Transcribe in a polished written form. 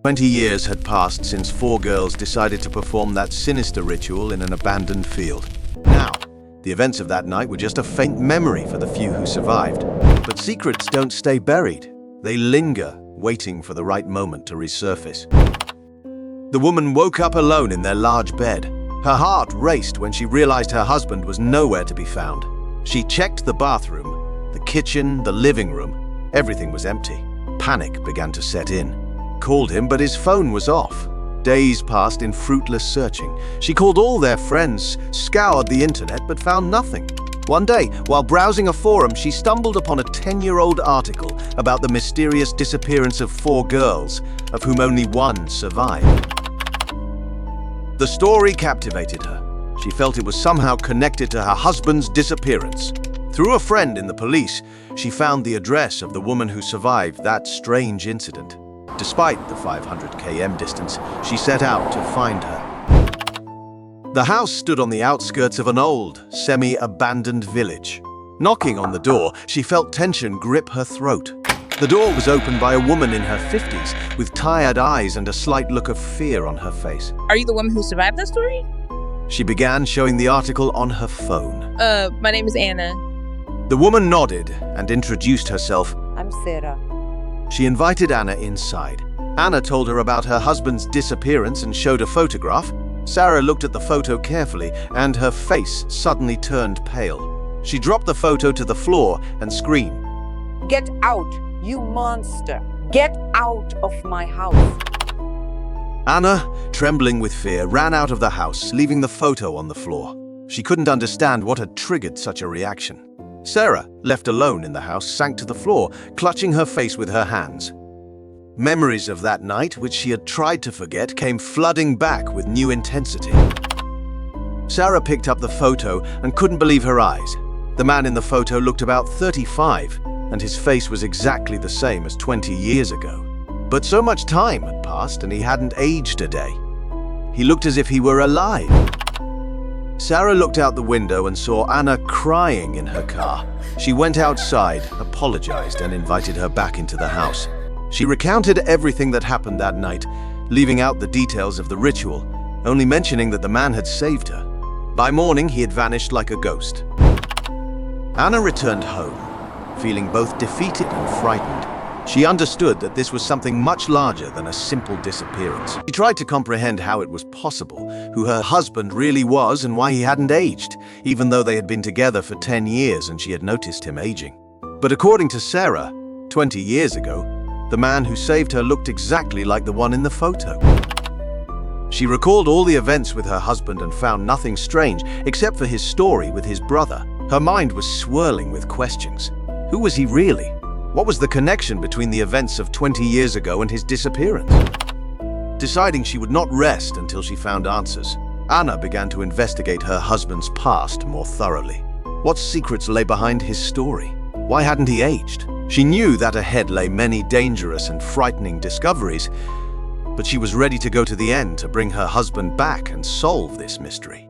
20 years had passed since 4 girls decided to perform that sinister ritual in an abandoned field. Now, the events of that night were just a faint memory for the few who survived. But secrets don't stay buried. They linger, waiting for the right moment to resurface. The woman woke up alone in their large bed. Her heart raced when she realized her husband was nowhere to be found. She checked the bathroom, the kitchen, the living room. Everything was empty. Panic began to set in. Called him, but his phone was off. Days passed in fruitless searching. She called all their friends, scoured the internet, but found nothing. One day, while browsing a forum, she stumbled upon a 10-year-old article about the mysterious disappearance of 4 girls, of whom only one survived. The story captivated her. She felt it was somehow connected to her husband's disappearance. Through a friend in the police, she found the address of the woman who survived that strange incident. Despite the 500 km distance, she set out to find her. The house stood on the outskirts of an old, semi-abandoned village. Knocking on the door, she felt tension grip her throat. The door was opened by a woman in her 50s, with tired eyes and a slight look of fear on her face. Are you the woman who survived that story? She began showing the article on her phone. My name is Anna. The woman nodded and introduced herself. I'm Sarah. She invited Anna inside. Anna told her about her husband's disappearance and showed a photograph. Sarah looked at the photo carefully, and her face suddenly turned pale. She dropped the photo to the floor and screamed, Get out, you monster! Get out of my house! Anna, trembling with fear, ran out of the house, leaving the photo on the floor. She couldn't understand what had triggered such a reaction. Sarah, left alone in the house, sank to the floor, clutching her face with her hands. Memories of that night, which she had tried to forget, came flooding back with new intensity. Sarah picked up the photo and couldn't believe her eyes. The man in the photo looked about 35, and his face was exactly the same as 20 years ago. But so much time had passed and he hadn't aged a day. He looked as if he were alive. Sarah looked out the window and saw Anna crying in her car. She went outside, apologized, and invited her back into the house. She recounted everything that happened that night, leaving out the details of the ritual, only mentioning that the man had saved her. By morning, he had vanished like a ghost. Anna returned home, feeling both defeated and frightened. She understood that this was something much larger than a simple disappearance. She tried to comprehend how it was possible, who her husband really was and why he hadn't aged, even though they had been together for 10 years and she had noticed him aging. But according to Sarah, 20 years ago, the man who saved her looked exactly like the one in the photo. She recalled all the events with her husband and found nothing strange except for his story with his brother. Her mind was swirling with questions. Who was he really? What was the connection between the events of 20 years ago and his disappearance? Deciding she would not rest until she found answers, Anna began to investigate her husband's past more thoroughly. What secrets lay behind his story? Why hadn't he aged? She knew that ahead lay many dangerous and frightening discoveries, but she was ready to go to the end to bring her husband back and solve this mystery.